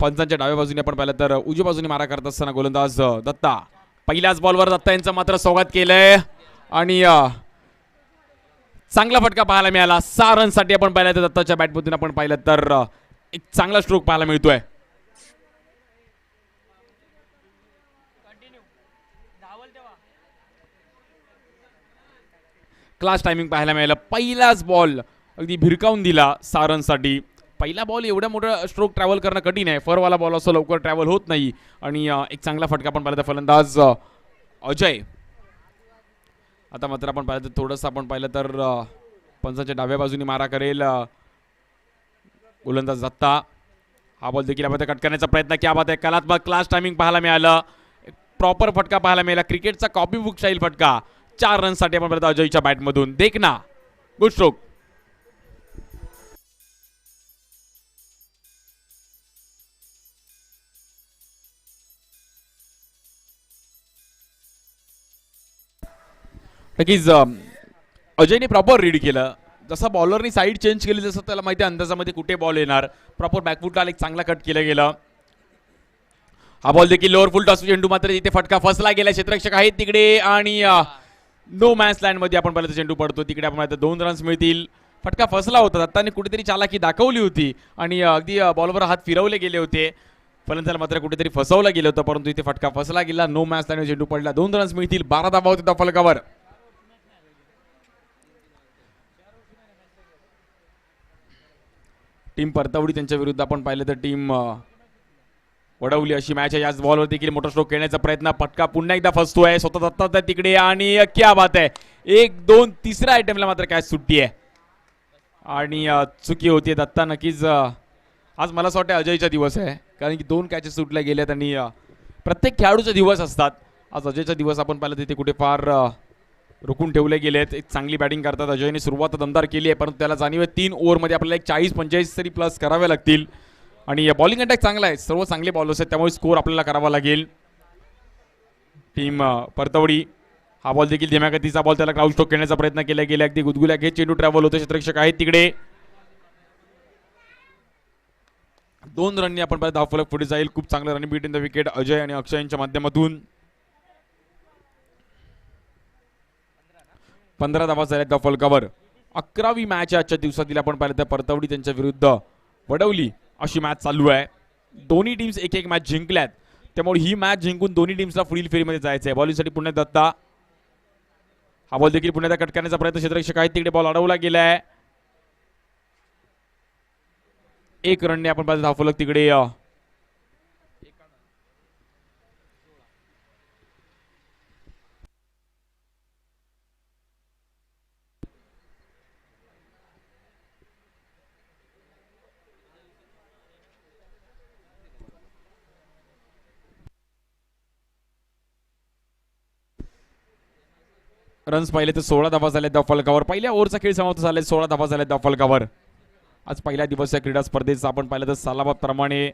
पंचांच्या डाव्या बाजूने आपण पाहिलं तर उजव्या बाजूने मारा करत असताना गोलंदाज दत्ता. पहिल्याच बॉलवर दत्ता यांचं मात्र स्वागत केलंय आणि चांगला फटका पाहायला मिळाला. 6 रनसाठी आपण पाहिलं तर दत्ताच्या बॅटमधून आपण पाहिलं तर एक चांगला स्ट्रोक पाहायला मिळतोय. क्लास टायमिंग पाहायला मिळालं. पहिलाच बॉल अगदी भिरकावून दिला 6 रनसाठी. पहिला बॉल एवढा मोठा स्ट्रोक ट्रॅव्हल करणं कठीण आहे. फरवाला बॉल असं लवकर ट्रॅव्हल होत नाही आणि एक चांगला फटका आपण पाहिला तर फलंदाज अजय. आता मात्र आपण पाहिलं तर थोडंसं आपण पाहिलं तर पंचाच्या डाव्या बाजूने मारा करेल गोलंदाज दत्ता. हा बॉल देखील आपण कट करण्याचा प्रयत्न. क्या बात आहे, कलात्मक क्लास टायमिंग पाहायला मिळालं. प्रॉपर फटका पाहायला मिळाला. क्रिकेटचा कॉपी बुक स्टाईल फटका. 4 रनसाठी आपण पाहिलं अजयच्या बॅटमधून. देखना गुड स्ट्रोक. नक्कीच अजयने प्रॉपर रीड केलं. जसं बॉलरनी साईड चेंज केली जसं त्याला माहिती अंदाजामध्ये कुठे बॉल येणार. प्रॉपर बॅकफुटला एक चांगला कट केलं गेलं. हा बॉल देखील लोअर फुल टॉस चेंडू मात्र इथे फटका फसला गेला. क्षेत्ररक्षक आहेत तिकडे आणि नो मॅच लँड मध्ये आपण पाहिलं चेंडू पडतो. तिकडे आपण पाहिलं 2 रन्स मिळतील. फटका फसला होता. दत्ताने कुठेतरी चालाकी दाखवली होती आणि अगदी बॉलवर हात फिरवले गेले होते. फलंदाजाला मात्र कुठेतरी फसवलं गेलं होतं परंतु इथे फटका फसला गेला. नो मॅच लँड चेंडू पडला. 2 रन्स मिळतील. 12 धावा होते त्या फलकावर. टीम परतवडी त्यांच्या विरुद्ध आपण पाहिलं तर टीम वडवली अशी मॅच आहे. याच बॉलवर देखील मोठा स्ट्रोक खेळण्याचा प्रयत्न. फटका पुन्हा एकदा फसतोय. स्वतः दत्ता तिकडे आणि क्या बात आहे, 1-2 तिसऱ्या आयटमला मात्र कॅच सुट्टी आहे आणि चुकी होती दत्ता. नक्कीच आज मला असं वाटतं अजयचा दिवस आहे कारण की 2 कॅचेस सुटल्या गेल्यात आणि प्रत्येक खेळाडूचे दिवस असतात. आज अजयचा दिवस आपण पाहिलं तिथे कुठे फार रुकून ठेवले गेलेत. एक चांगली बॅटिंग करतात. अजयने सुरुवात दमदार केली आहे परंतु त्याला जाणीव आहे 3 ओव्हरमध्ये आपल्याला एक 40-45 तरी प्लस करावे लागतील आणि बॉलिंग अटॅक चांगला आहे. सर्व चांगले बॉलर्स आहेत त्यामुळे स्कोर आपल्याला करावा लागेल. टीम परतवडी. हा बॉल देखील धीम्या गतीचा बॉल. त्याला ग्राउंड स्ट्रोक खेळण्याचा प्रयत्न केला गेला. अगदी गुदगुल्या घेत चेंडू ट्रॅव्हल होते. क्षेत्ररक्षक आहेत तिकडे. 2 रननी आपण परत धावफलक पुढे जाईल. खूप चांगलं run between the wicket Ajay आणि अक्षय यांच्या माध्यमातून. 15 धावा झाल्यात धावफलकावर. 11वी मॅच आजच्या दिवसातील आपण पाहिलं तर परतवडी त्यांच्या विरुद्ध वडवली अशी मॅच चालू आहे. दोन्ही टीम्स एक मॅच जिंकल्यात त्यामुळे ही मॅच जिंकून दोन्ही टीम्सला पुढील फेरीमध्ये जायचं आहे. बॉलिंगसाठी पुन्हा दत्ता. हा बॉल देखील पुन्हा कट करण्याचा प्रयत्न. क्षेत्ररक्षक आहेत तिकडे. बॉल अडवला गेलाय. 1 रनने आपण पाहिलं धावफलक तिकडे. रन्स पाहिले तर 16 धावा झाल्या धावफलकावर. पहिल्या ओव्हरचा खेळ समाप्त झाला. 16 धावा झाल्या धावफलकावर. आज पहिल्या दिवस या क्रीडा स्पर्धेचा आपण पाहिलं तर सालाबादप्रमाणे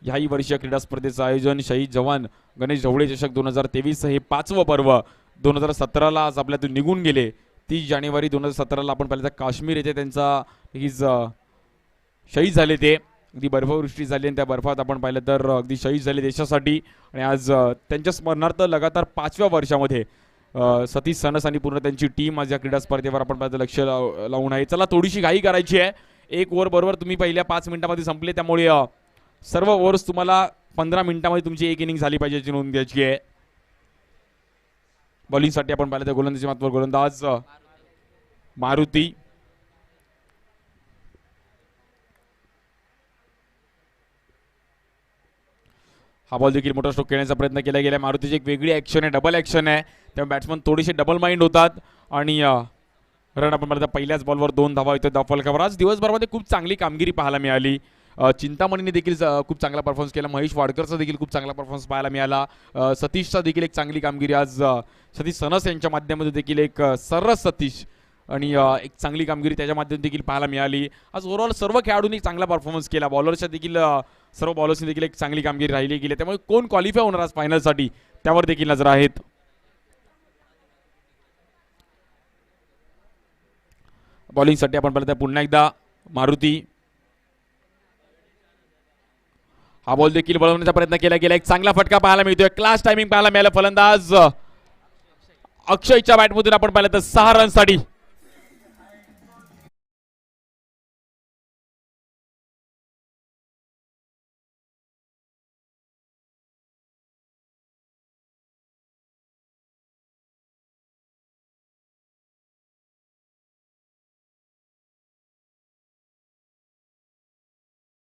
ह्याही वर्षीय क्रीडा स्पर्धेचं आयोजन शहीद जवान गणेश ढवळे चषक 2023 हे 5वं पर्व 2017ला आज आपल्यातून निघून गेले. 30 जानेवारी 2017ला आपण पाहिलं तर काश्मीर येथे त्यांचा शहीद झाले. ते अगदी बर्फवृष्टी झाली आणि त्या बर्फात आपण पाहिलं तर अगदी शहीद झाले देशासाठी आणि आज त्यांच्या स्मरणार्थ लगातार 5व्या वर्षामध्ये सतीश सनस आणि पूर्ण त्यांची टीम आज या क्रीडा स्पर्धेवर आपण पाहिलं लक्ष लावून आहे. चला थोडीशी घाई करायची आहे. 1 ओव्हर बरोबर तुम्ही पहिल्या 5 मिनिटांमध्ये संपले त्यामुळे सर्व ओव्हर्स तुम्हाला 15 मिनिटांमध्ये तुमची एक इनिंग झाली पाहिजे याची नोंद घ्यायची आहे. बॉलिंगसाठी आपण पाहिलं तर गोलंदाजी मात्र गोलंदाज मारुती. हा बॉल देखील मोठा स्ट्रोक खेळण्याचा प्रयत्न केला गेला. मारुतीची एक वेगळी ॲक्शन आहे. डबल ॲक्शन आहे त्यामुळे बॅट्समन थोडेसे डबल माइंड होतात आणि रन आपण पाहिलं पहिल्याच बॉलवर 2 धावा येतो धावफलकावर. आज दिवसभरामध्ये खूप चांगली कामगिरी पाहायला मिळाली. चिंतामणीने देखील खूप चांगला परफॉर्मन्स केला. महेश वाडकरचा देखील खूप चांगला परफॉर्मन्स पाहायला मिळाला. सतीशचा देखील एक चांगली कामगिरी. आज सतीश सनस यांच्या माध्यमातून देखील एक सरस सतीश आणि एक चांगली कामगिरी त्याच्या माध्यमातून देखील पाहायला मिळाली. आज ओव्हरऑल सर्व खेळाडूंनी चांगला परफॉर्मन्स केला. बॉलरच्या देखील सर्व बॉलर्सनी देखील एक चांगली कामगिरी राहिली गेली. त्यामुळे कोण क्वालिफाय होणार आज फायनलसाठी त्यावर देखील नजर आहेत. बॉलिंगसाठी आपण पाहिलं तर पुन्हा एकदा मारुती. हा बॉल देखील वळवण्याचा प्रयत्न केला गेला. एक चांगला फटका पाहायला मिळतोय. क्लास टायमिंग पाहायला मिळालं. फलंदाज अक्षयच्या बॅटमधून आपण पाहिलं तर 6 रनसाठी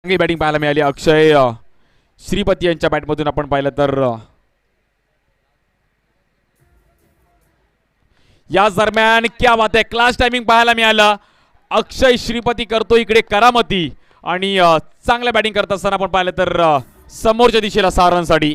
चांगली बॅटिंग पाहायला मिळाली. अक्षय श्रीपती यांच्या बॅटमधून आपण पाहिलं तर या दरम्यान क्या बात आहे, क्लास टायमिंग पाहायला मिळालं. अक्षय श्रीपती करतो इकडे करामती आणि चांगल्या बॅटिंग करत असताना आपण पाहिलं तर समोरच्या दिशेला 6 रनसाठी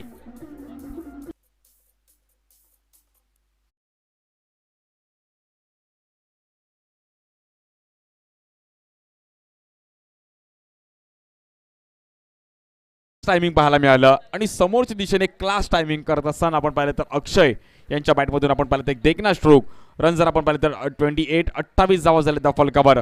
टायमिंग पाहायला मिळालं. आणि समोरच्या दिशेने क्लास टायमिंग करत असताना आपण पाहिलं तर अक्षय यांच्या बॅटमधून आपण पाहिलं तर एक देखना स्ट्रोक. रन जर आपण पाहिलं तर 28 धावा झाले त्या फलकावर.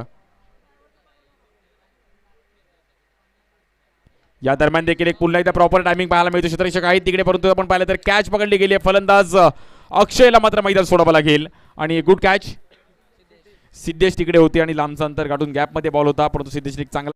या दरम्यान देखील एक पुन्हा एकदा प्रॉपर टायमिंग पाहायला मिळतो. क्षेत्ररक्षक आहेत तिकडे, परंतु आपण पाहिलं तर कॅच पकडली गेली. फलंदाज अक्षयला मात्र मैदान सोडावं लागेल आणि गुड कॅच. सिद्धेश तिकडे होते आणि लांबचा अंतर गाठून गॅपमध्ये बॉल होता, परंतु सिद्धेशने चांगला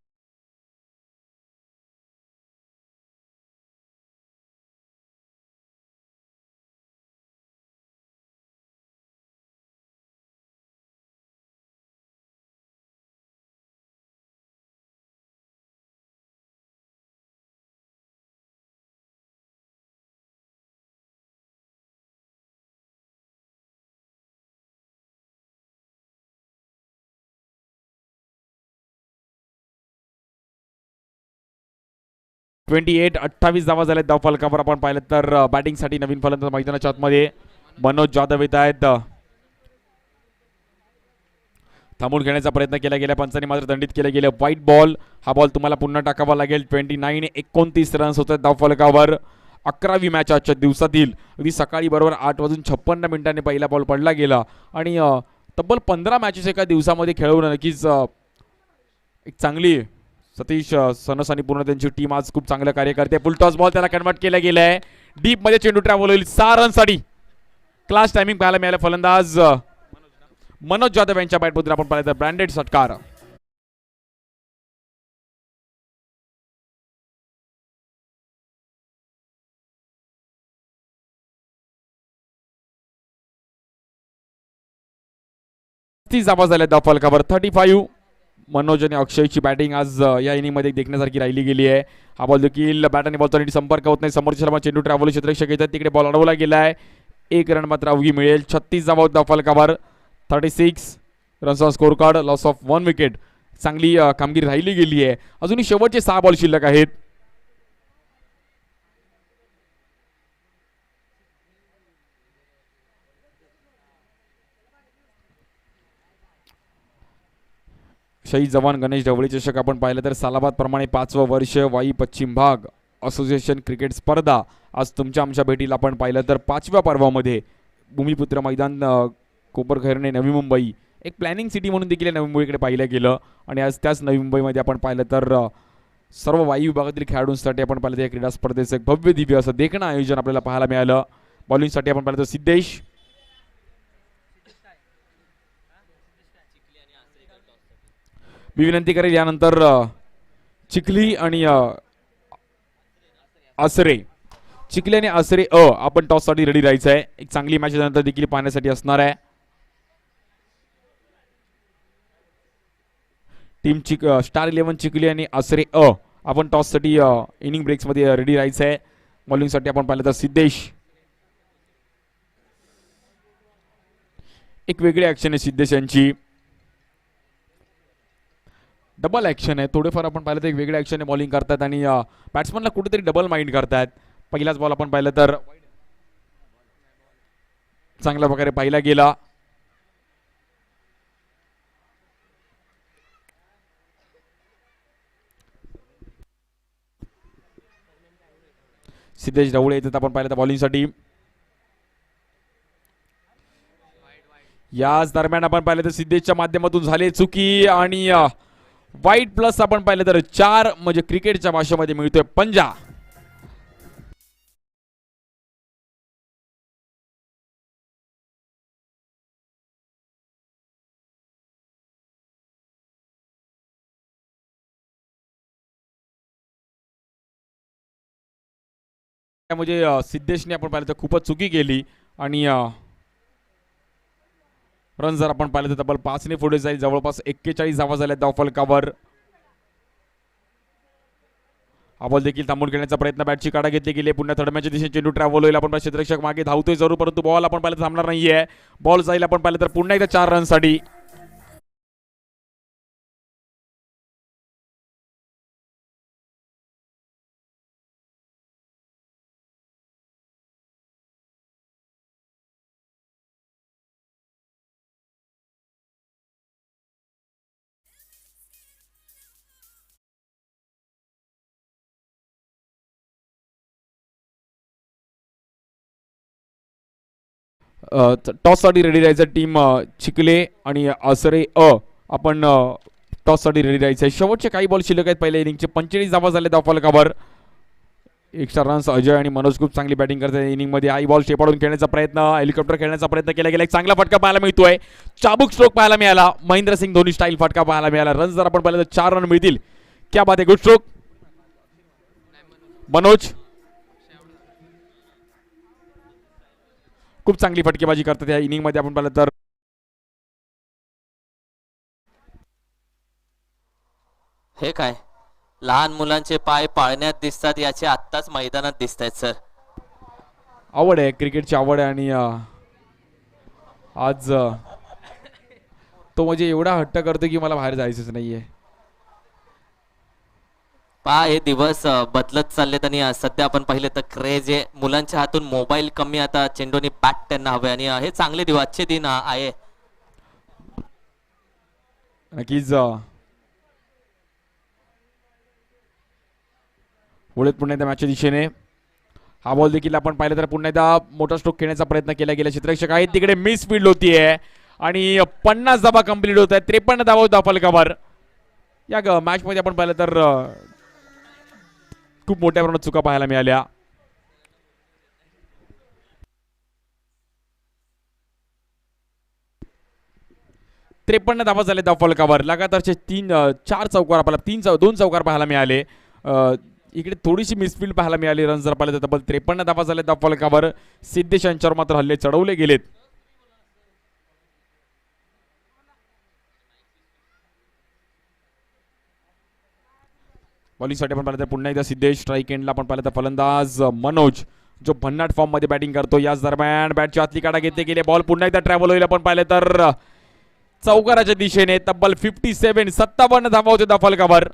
28 धावा झाल्या धाव फलकावर. आपण पाहिलं तर बॅटिंगसाठी नवीन फलंदाज मैदानाच्या आतमध्ये मनोज जाधव येत आहेत. थांबून घेण्याचा प्रयत्न केला गेला, पंचांनी मात्र दंडित केले गेले. White ball. हा बॉल तुम्हाला पुन्हा टाकावा लागेल. 29 रन्स होतात धाव फलकावर. 11वी मॅच आजच्या दिवसातील. अगदी सकाळी बरोबर 8:56 पहिला बॉल पडला गेला आणि तब्बल 15 मॅचेस एका दिवसामध्ये खेळवणं नक्कीच एक चांगली. सतीश सनस आणि पूर्ण त्यांची टीम आज खूप चांगलं कार्य करते. फुलटॉस बॉल त्याला कन्वर्ट केला गेलाय. डीप मध्ये चेंडू ट्रॅव्हल होईल. 6 रनसाठी क्लास टायमिंग पाहायला मिळालं. फलंदाज मनोज जाधव यांच्या बॅटमधून आपण पाहिलं तर ब्रँडेड षटकार. धावा झाल्या धाव फलकावर. 35. मनोज आणि अक्षयची बॅटिंग आज या इनिंगमध्ये देखण्यासारखी राहिली गेली आहे. हा बॉल देखील बॅट आणि बॉलचा नीट संपर्क होत नाही. समोरच्या चेंडू ट्रॅव्हल क्षेत्ररक्षक येतात तिकडे, बॉल अडवला गेलाय. 1 रन मात्र अवघी मिळेल. 36 धावा धाव फलकावर. 36 रनचा score card. Loss of 1 wicket. चांगली कामगिरी राहिली गेली आहे. अजूनही शेवटचे 6 बॉल शिल्लक आहेत. शहीद जवान गणेश ढवळे चषक आपण पाहिलं तर सालाबाद प्रमाणे 5वं वर्ष वाई पश्चिम भाग असोसिएशन क्रिकेट स्पर्धा आज तुमच्या आमच्या भेटीला आपण पाहिलं तर 5व्या पर्वामध्ये भूमिपुत्र मैदान कोपरखैरणे नवी मुंबई एक प्लॅनिंग सिटी म्हणून देखील नवी मुंबईकडे पाहिलं गेलं. आणि आज त्याच नवी मुंबईमध्ये आपण पाहिलं तर सर्व वायू विभागातील खेळाडूंसाठी आपण पाहिलं तर या क्रीडा स्पर्धेचं एक भव्य दिव्य असं देखणं आयोजन आपल्याला पाहायला मिळालं. बॉलिंगसाठी आपण पाहिलं तर सिद्धेश, मी विनंती करेल यानंतर चिखली आणि आसरे. चिखली आणि आसरे आपण टॉससाठी रेडी राहायचं आहे. एक चांगली मॅच नंतर देखील पाहण्यासाठी असणार आहे. टीम स्टार 11 चिखली आणि आसरे आपण टॉससाठी इनिंग ब्रेक्समध्ये रेडी राहायचं आहे. बॉलिंगसाठी आपण पाहिलं तर सिद्धेश. एक वेगळी ऍक्शन आहे सिद्धेश यांची. डबल ऍक्शन आहे. थोडेफार आपण पाहिलं तर एक वेगळ्या ऍक्शनने बॉलिंग करतात आणि बॅट्समनला कुठेतरी डबल माइंड करतात. पहिलाच बॉल आपण पाहिलं तर चांगल्या प्रकारे पाहिला गेला. सिद्धेश ढवळे येतात आपण पाहिलं तर बॉलिंगसाठी. याच दरम्यान आपण पाहिलं तर सिद्धेशच्या माध्यमातून झाले चुकी आणि वाईट प्लस आपण पाहिलं तर 4 म्हणजे क्रिकेटच्या भाषेमध्ये मिळतोय पंजा. म्हणजे सिद्धेशने आपण पाहिलं तर खूपच चुकी केली आणि रन जर आपण पाहिलं तर तब्बल 5ने पुढे जाईल. जवळपास 41 धावा झाल्या धाव फलकावर. हा बॉल देखील थांबून खेळण्याचा प्रयत्न, बॅटची काढा घेतली गेली. पुन्हा थर्डमॅनच्या दिशेने चेंडू ट्रॅव्हल होईल. आपण क्षेत्ररक्षक मागे धावतोय जरूर, परंतु बॉल आपण पाहिलं थांबणार नाहीये. बॉल जाईल आपण पाहिलं तर पुन्हा एकदा 4 रनसाठी. टॉससाठी रेडी राहायचं टीम चिखले आणि असरे आपण टॉससाठी रेडी राहायचं आहे. शेवटचे काही बॉल शिल्लक आहेत पहिल्या इनिंगचे. 45 धावा झाले धाव फलकावर. एक्स्ट्रा रन्स अजय आणि मनोज खूप चांगली बॅटिंग करतात इनिंगमध्ये. हाय बॉल शेपाडून खेळण्याचा प्रयत्न, हेलिकॉप्टर खेळण्याचा प्रयत्न केला गेला. एक चांगला फटका पाहायला मिळतोय. चाबूक स्ट्रोक पाहायला मिळाला. महेंद्र सिंग धोनी स्टाईल फटका पाहायला मिळाला. रन्स जर आपण पाहिलं तर 4 रन मिळतील. क्या बात आहे, गुड स्ट्रोक मनोज. खूप चांगली फटकेबाजी करतात या इनिंगमध्ये आपण पाहिलं तर. हे काय, लहान मुलांचे पाय पाळण्यात दिसतात, याचे आत्ताच मैदानात दिसत आहेत सर. आवड आहे, क्रिकेटची आवड आहे आणि आज तो म्हणजे एवढा हट्ट करतो की मला बाहेर जायचंच नाहीये. पहा, हे दिवस बदलत चाललेत आणि सध्या आपण पाहिले तर क्रेज आहे. मुलांच्या हातून मोबाईल कमी, आता चेंडूनी बॅट त्यांना हवे आणि हे चांगले दिवस, अच्छे दिन आहे. नक्कीच पुढे पुन्हा एकदा मॅचच्या दिशेने. हा बॉल देखील आपण पाहिलं तर पुन्हा एकदा मोठा स्ट्रोक खेळण्याचा प्रयत्न केला गेला. क्षेत्ररक्षक आहेत तिकडे, मिस फील्ड होतीये आणि 50 धावा कंप्लीट होत आहेत. 53 धावा होता फलकावर. या मॅच मध्ये आपण पाहिलं तर खूप मोठ्या प्रमाणात चुका पाहायला मिळाल्या. त्रेपन्न धावा झाले धाव फलकावर. लगातारचे 4 चौकार आपल्याला 2 चौकार पाहायला मिळाले. इकडे थोडीशी मिसफील्ड पाहायला मिळाली. रन जर पाहिलं तर तब्बल 53 धावा झाले धाव फलकावर. सिद्धेश यांच्यावर मात्र हल्ले चढवले गेलेत. बॉलिंगसाठी आपण पाहिलं तर पुन्हा एकदा सिद्धेश. स्ट्राईक एंडला आपण पाहिलं तर फलंदाज मनोज, जो भन्नाट फॉर्म मध्ये बॅटिंग करतो. याच दरम्यान बॅटची आतली काढा घेतली गेली. बॉल पुन्हा एकदा ट्रॅव्हल होईल आपण पाहिलं तर चौकाराच्या दिशेने. तब्बल 57 धावा होते धाव फलकावर.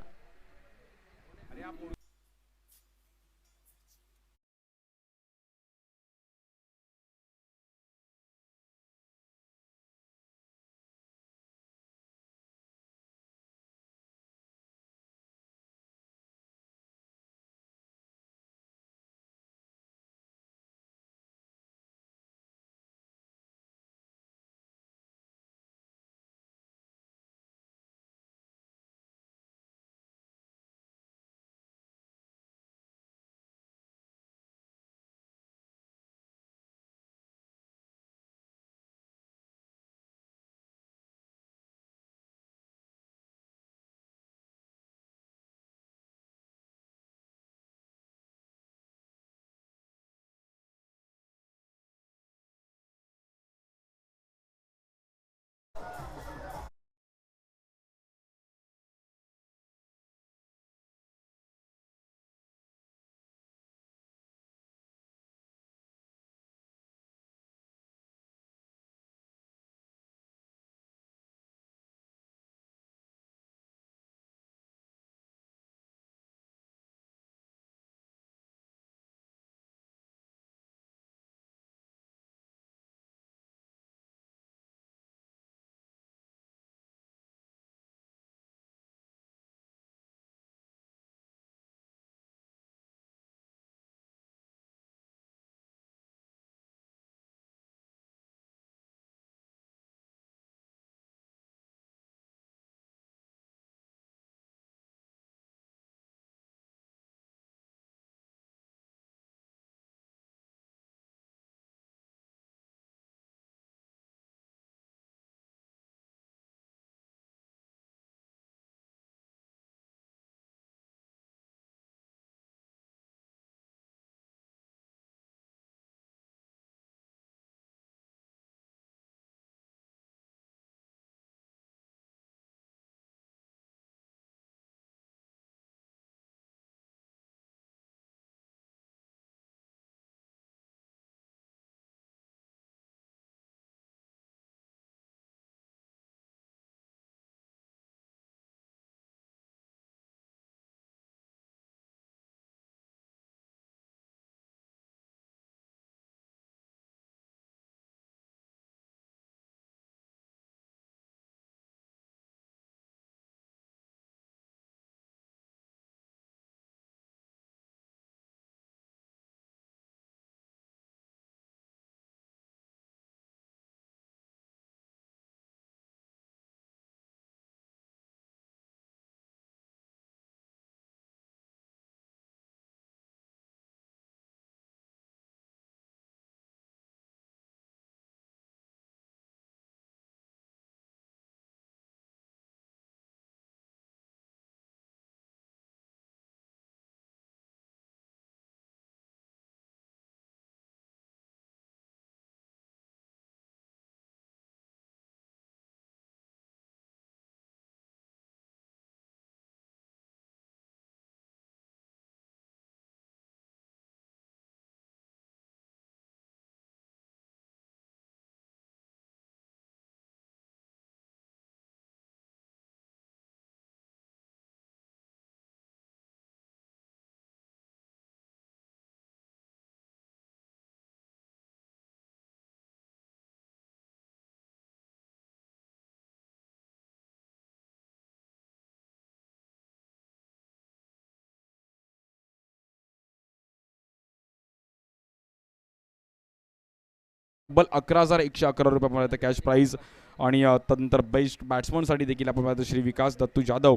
तब्बल 11,111 रुपये आपण पाहतो कॅश प्राईज. आणि त्यानंतर बेस्ट बॅट्समनसाठी देखील आपण पाहतो श्री विकास दत्तू जाधव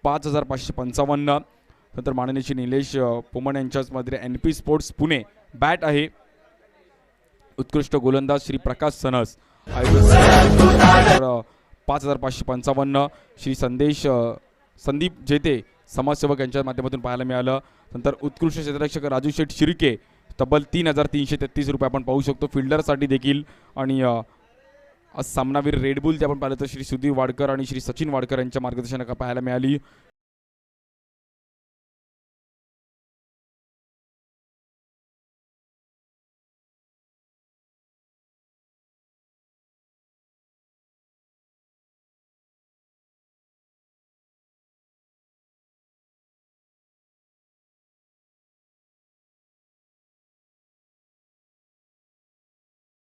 5,555. नंतर माननीय श्री निलेश पोमण यांच्याच मध्ये NP स्पोर्ट्स पुणे बॅट आहे. उत्कृष्ट गोलंदाज श्री प्रकाश सनस 5,555. श्री संदीप जेते समाजसेवक यांच्या माध्यमातून पाहायला मिळालं. नंतर उत्कृष्ट क्षेत्ररक्षक राजू शेठ शिर्के तब्बल 3,333 रुपये आपण पाहू शकतो फिल्डरसाठी देखील. आणि आज सामनावीर रेडबुल ते आपण पाहिलं तर श्री सुधीर वाडकर आणि श्री सचिन वाडकर यांच्या मार्गदर्शनाखाली पाहायला मिळाली.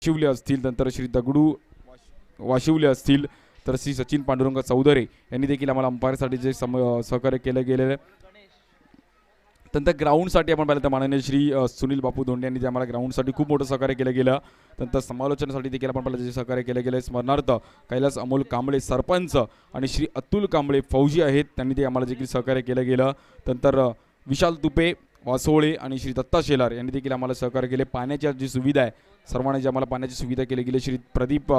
शिवले असतील, नंतर श्री दगडू वाशिवले असतील, तर श्री सचिन पांडुरंग चौधरी यांनी देखील आम्हाला अंपायरसाठी जे सहकार्य केलं गेलेलं. नंतर ग्राउंडसाठी आपण पाहिलं तर माननीय श्री सुनील बापू धोंडे यांनी आम्हाला ग्राउंडसाठी खूप मोठं सहकार्य केलं गेलं. नंतर समालोचनासाठी देखील आपण पाहिलं जे सहकार्य केलं गेलं. स्मरणार्थ कैलास अमोल कांबळे सरपंच आणि श्री अतुल कांबळे फौजी आहेत, त्यांनी ते आम्हाला देखील सहकार्य केलं गेलं. नंतर विशाल तुपे वासोळे आणि श्री दत्ता शेलार यांनी देखील आम्हाला सहकार्य केले. पाण्याची जी सुविधा आहे सर्वांनी जी आम्हाला पाण्याची सुविधा केली गेली. श्री प्रदीप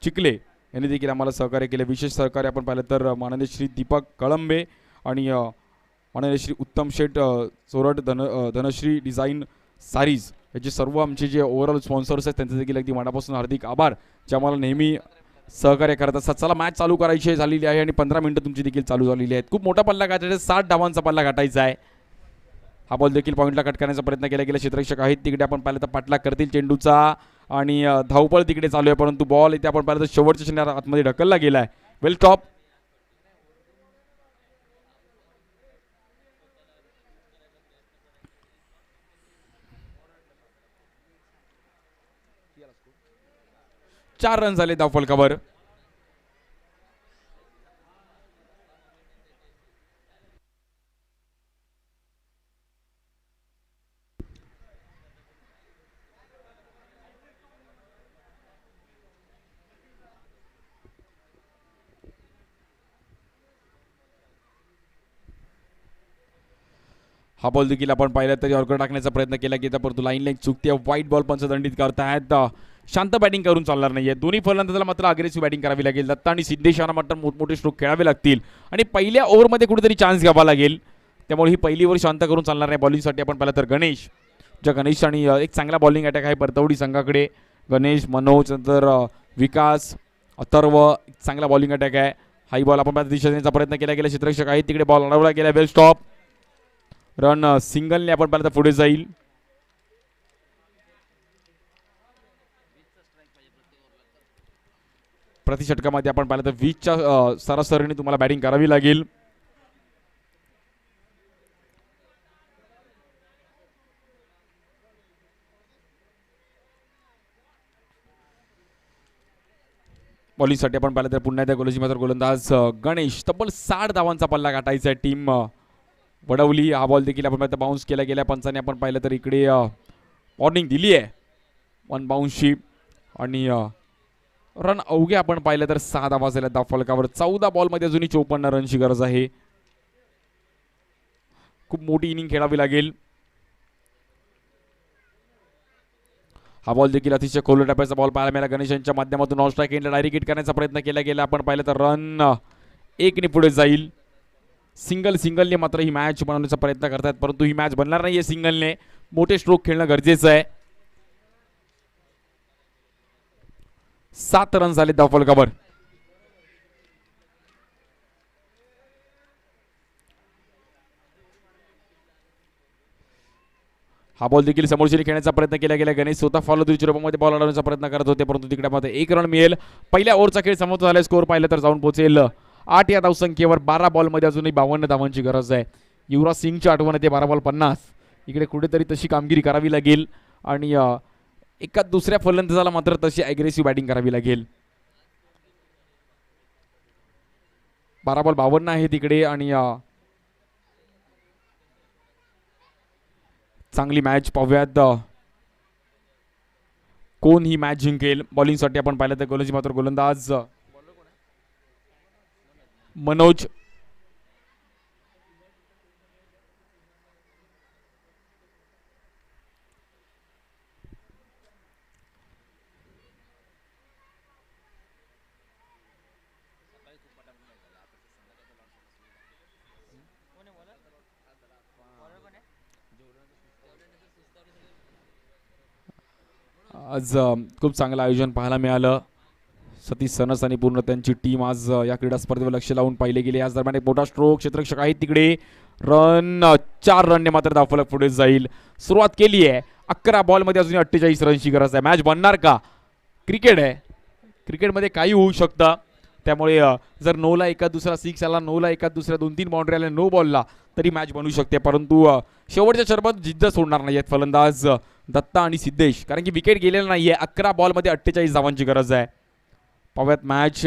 चिखले यांनी देखील आम्हाला सहकार्य केले. विशेष सहकार्य आपण पाहिलं तर माननीय श्री दीपक कळंबे आणि माननीय श्री उत्तम शेठ चोरट धनश्री डिझाईन सारीज याचे सर्व आमचे जे ओव्हरऑल स्पॉन्सर्स आहेत त्यांचे देखील अगदी मनापासून हार्दिक आभार, जे आम्हाला नेहमी सहकार्य करत असतात. चला मॅच चालू करायची झालेली आहे आणि 15 मिनिटं तुमची देखील चालू झालेली आहेत. खूप मोठा पल्ला गाठायचा 60 धावांचा पल्ला गाठायचा आहे. हा बॉल देखील पॉईंटला कट करण्याचा प्रयत्न केला गेला. क्षेत्ररक्षक आहेत तिकडे आपण पाहिलं तर पाठलाग करतील चेंडूचा आणि धावपळ तिकडे चालू आहे, परंतु बॉल इथे आपण पाहिलं तर शेवटच्या क्षणात आतमध्ये ढकलला गेला आहे. वेल टॉप. चार रन झाले धावफलकावर. हा बॉल देखील आपण पाहिलं तर यॉर्कर टाकण्याचा प्रयत्न केला गेला, परंतु लाईन लाईन चुकते. व्हाईट बॉल पंचदंडित करतायत. शांत बॅटिंग करून चालणार नाहीये. दोन्ही फलंदाजाला मात्र अग्रेसिव्ह बॅटिंग करावी लागेल. दत्ता आणि सिद्धेश यांना मात्र मोठमोठे स्ट्रोक खेळावे लागतील आणि पहिल्या ओव्हरमध्ये कुठेतरी चान्स घ्यावा लागेल. त्यामुळे ही पहिली ओव्हर शांत करून चालणार नाही. बॉलिंगसाठी आपण पाहिलं तर गणेश, ज्या गणेश आणि एक चांगला बॉलिंग अटॅक आहे परतवडी संघाकडे. गणेश, मनोज, नंतर विकास, अथर्व, चांगला बॉलिंग अटॅक आहे. हाई बॉल आपण पाहिलं दिशा देण्याचा प्रयत्न केला गेला. क्षेत्ररक्षक आहे तिकडे बॉल अडवला गेला. वेल स्टॉप. रन सिंगलने आपण पाहिलं तर पुढे जाईल. प्रति षटकामध्ये आपण पाहिलं तर 20च्या सरासरीने तुम्हाला बॅटिंग करावी लागेल. बॉलिंगसाठी आपण पाहिलं तर पुन्हा एकदा गोलंदाजी मात्र गोलंदाज गणेश. तब्बल 60 धावांचा पल्ला गाठायचा आहे टीम वडवली. हा बॉल देखील आपण पाहिलं बाउन्स केला गेल्या. पंचाने आपण पाहिलं तर इकडे वॉर्निंग दिली आहे 1 बाउन्सची आणि रन अवघे आपण पाहिलं तर 6 धावा झाल्या धावफलकावर. 14 बॉलमध्ये अजूनही 54 रनची गरज आहे. खूप मोठी इनिंग खेळावी लागेल. हा बॉल देखील अतिशय खोल टप्प्याचा बॉल पाहायला मिळाला. गणेश यांच्या माध्यमातून ऑन स्ट्राईक एंडला डायरेक्ट हिट करण्याचा प्रयत्न केला गेला. आपण पाहिलं तर रन 1ने पुढे जाईल. सिंगलने मात्र ही मॅच बनवण्याचा प्रयत्न करतात, परंतु ही मॅच बनणार नाहीये सिंगलने. मोठे स्ट्रोक खेळणं गरजेचं आहे. 7 रन झाले धावफलकावर. हा बॉल देखील समोरची खेळण्याचा प्रयत्न केला गेला. गणेश स्वतः फॉलो द्वितीय रूपामध्ये बॉल अडवण्याचा प्रयत्न करत होते, परंतु तिकडे मात्र 1 रन मिळेल. पहिल्या ओव्हरचा खेळ समाप्त झाला. स्कोअर पाहिलं तर जाऊन पोहोचेल 8 या धावसंख्येवर. 12 बॉलमध्ये अजूनही 52 धावांची गरज आहे. युवराज सिंगची आठवण येते 12 बॉल 50. इकडे कुठेतरी तशी कामगिरी करावी लागेल आणि एका दुसऱ्या फलंदाजाला मात्र तशी अग्रेसिव्ह बॅटिंग करावी लागेल. 12 बॉल 52 आहे तिकडे आणि चांगली मॅच पाहूयात. कोण ही मॅच जिंकेल. बॉलिंगसाठी आपण पाहिलं तर गोलंदाजी मात्र गोलंदाज मनोज. आज खूप चांगलं आयोजन पाहायला मिळालं. सतीश सनस आणि पूर्ण त्यांची टीम आज या क्रीडा स्पर्धेवर लक्ष लावून पाहिले गेले. याच दरम्यान एक मोठा स्ट्रोक, क्षेत्ररक्षक आहेत तिकडे. रन 4 रनने मात्र धावफलक पुढे जाईल. सुरुवात केली आहे. 11 बॉलमध्ये अजून 48 रनची गरज आहे. मॅच बनणार का? क्रिकेट आहे, क्रिकेटमध्ये काही होऊ शकतं. त्यामुळे जर 9ला एका दुसरा 6 आला, 9ला एका दुसऱ्या 2-3 बाउंड्री आल्या, 9 बॉलला तरी मॅच बनू शकते. परंतु शेवटच्या चरबत जिद्द सोडणार नाही आहेत फलंदाज दत्ता आणि सिद्धेश, कारण की विकेट गेलेला नाहीये. 11 बॉलमध्ये 48 धावांची गरज आहे. पाहूयात मॅच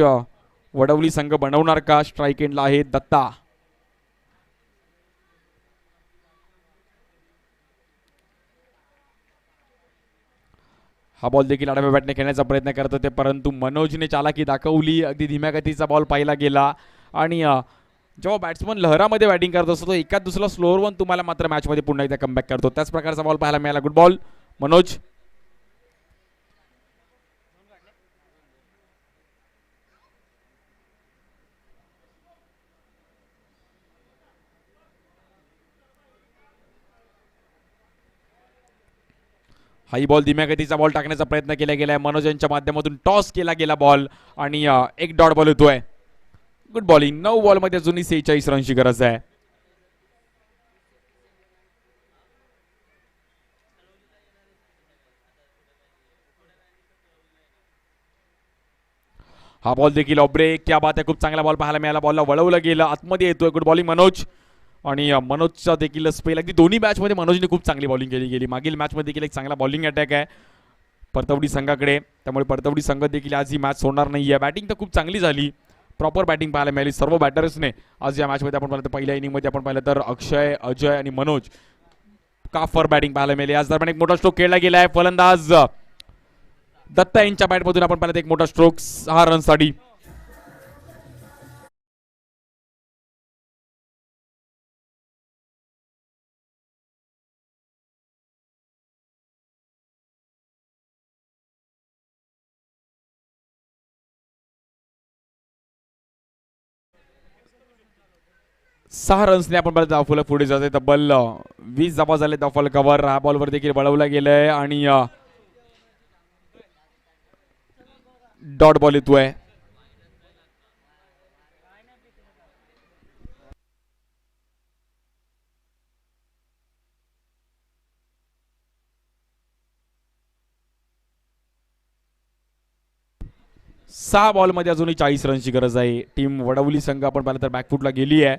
वडवली संघ बनवणार का. स्ट्राईक एंडला आहे दत्ता. हा बॉल देखील आडव्या बॅटने खेळण्याचा प्रयत्न करत होते, परंतु मनोजने चालाकी दाखवली. अगदी धीम्या गतीचा बॉल पाहिला गेला. आणि जेव्हा बॅट्समन लहरामध्ये बॅटिंग करत असतो, एकाच दुसरा स्लोअर वन तुम्हाला मात्र मॅचमध्ये पुन्हा एकदा कमबॅक करतो. त्याच प्रकारचा बॉल पाहायला मिळाला. Good ball Manoj. High ball धीम्या गतीचा बॉल टाकण्याचा प्रयत्न केला गेलाय. मनोज यांच्या माध्यमातून टॉस केला गेला बॉल आणि एक डॉट बॉल होतोय. Good bowling. 9 बॉलमध्ये अजूनही 46 रनची गरज आहे. हा बॉल देखील ऑफ ब्रेक. क्या बात आहे. खूप चांगला बॉल पाहायला मिळाला. बॉलला वळवलं गेलं, आतमध्ये येतोय. Good bowling Manoj. आणि मनोजचा देखील स्पेल, अगदी दोन्ही मॅचमध्ये मनोजने खूप चांगली बॉलिंग केली गेली. मागील मॅचमध्ये देखील एक चांगला बॉलिंग अटॅक आहे परतवडी संघाकडे. त्यामुळे परतवडी संघ देखील आज ही मॅच सोडणार नाही आहे. बॅटिंग तर खूप चांगली झाली, प्रॉपर बॅटिंग पाहायला मिळाली सर्व बॅटर्सने आज या मॅचमध्ये. आपण पाहिलं तर पहिल्या इनिंगमध्ये आपण पाहिलं तर अक्षय, अजय आणि मनोज काफर बॅटिंग पाहायला मिळाली. आज दरम्यान एक मोठा स्ट्रोक खेळला गेला आहे. फलंदाज दत्ता यांच्या बॅटमधून आपण पाहिलं एक मोठा स्ट्रोक 6 रनसाठी. सहा रन्सने आपण पाहिलं धावफलक पुढे जाते. तब्बल 20 धावा झाले धावफलकावर. हा बॉलवर देखील वळवला गेलाय आणि डॉट बॉल येतोय. सहा बॉलमध्ये अजूनही 40 रनची गरज आहे. टीम वडवली संघ आपण पाहिलं तर बॅकफुटला गेली आहे.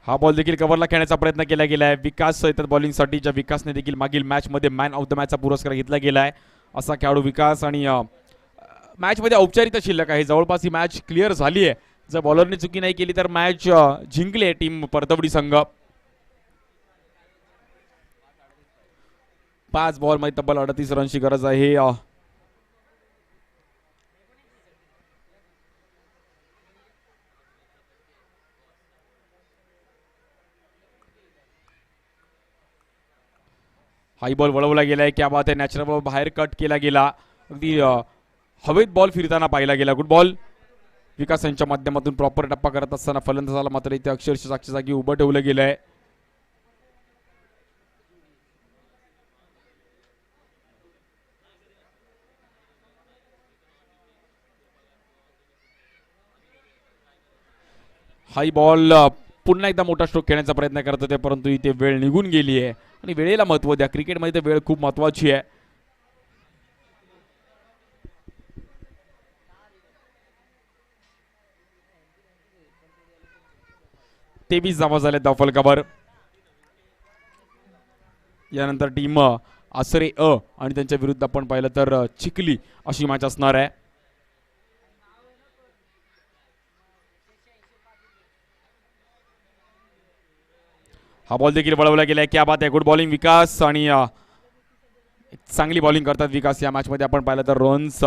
हा बॉल देखील कव्हरला खेळण्याचा प्रयत्न केला गेला आहे. विकास येतात बॉलिंगसाठी, ज्या विकासने देखील मागील मॅचमध्ये मॅन ऑफ द मॅचचा पुरस्कार घेतला गेला आहे. असा खेळाडू विकास. आणि मॅचमध्ये औपचारिकता शिल्लक आहे. जवळपास ही मॅच क्लिअर झाली आहे. जर बॉलरने चुकी नाही केली तर मॅच जिंकली आहे टीम परतवडी संघ. 5 बॉलमध्ये तब्बल 38 रनची गरज आहे. हाई बॉल वळवला गेलाय. क्या बात आहे. नॅचरल बॉल बाहेर कट केला गेला. अगदी हवेत बॉल फिरताना पाहिला गेला. Good ball. विकास यांच्या माध्यमातून प्रॉपर टप्पा करत असताना फलंदाजाला मात्र इथे अक्षरशः जागच्या जागी उभं ठेवलं गेलंय. हाई बॉल पुन्हा एकदा मोठा स्ट्रोक खेळण्याचा प्रयत्न करत होते, परंतु इथे वेळ निघून गेली आहे. आणि वेळेला महत्व द्या. क्रिकेटमध्ये तर वेळ खूप महत्वाची आहे. 23 धावा झाल्या धावफलकावर. यानंतर टीम आसरे आणि त्यांच्या विरुद्ध आपण पाहिलं तर चिखली अशी मॅच असणार आहे. हा बॉल देखील वळवला गेलाय. क्या बात आहे, गुड बॉलिंग विकास. आणि चांगली बॉलिंग करतात विकास या मॅच मध्ये. आपण पाहिलं तर रन्स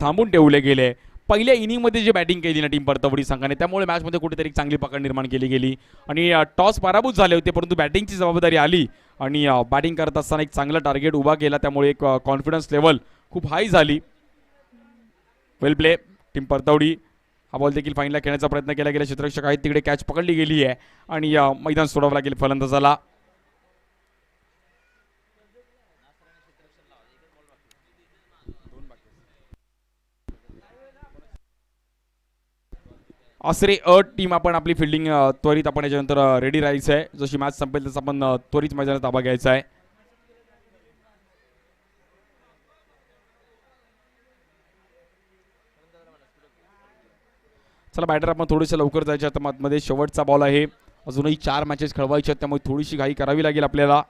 थांबून ठेवले गेले. पहिल्या इनिंग मध्ये जे बॅटिंग केली ना टीम परतवडी संघाने, त्यामुळे मॅच मध्ये कुठेतरी चांगली पकड निर्माण केली गेली आणि टॉस पराभूत झाले होते, परंतु बॅटिंगची जबाबदारी आली आणि बॅटिंग करत असताना एक चांगला टार्गेट उभा केला, त्यामुळे एक कॉन्फिडन्स लेवल खूप हाय झाली. वेल प्ले टीम परतवडी. हा बॉल देखील फाईनला खेळण्याचा प्रयत्न केला गेला. क्षेत्ररक्षक आहेत तिकडे, कॅच पकडली गेली आहे आणि मैदान सोडावं लागेल फलंदाजाला. आसरे टीम आपण आपली फिल्डिंग त्वरित आपण याच्यानंतर रेडी राहायचं आहे. जशी मॅच संपेल तसं आपण त्वरित मैदानात ताबा घ्यायचा आहे. चला बॅटर आपण थोडेसे लवकर जायचे आता मध्ये. शेवटचा बॉल आहे, अजूनही 4 मॅचेस खेळवायचे आहेत, त्यामुळे थोडीशी घाई करावी लागेल आपल्याला.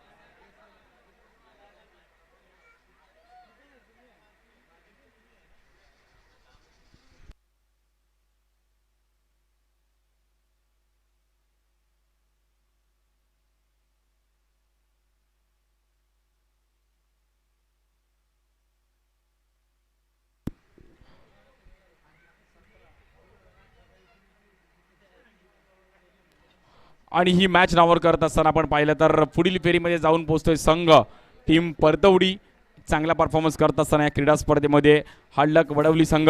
आणि ही मॅच नावर करत असताना आपण पाहिलं तर पुढील फेरीमध्ये जाऊन पोहोचतोय संघ टीम परतवडी. चांगला परफॉर्मन्स करत असताना या क्रीडा स्पर्धेमध्ये हार्ड लक वडवली संघ.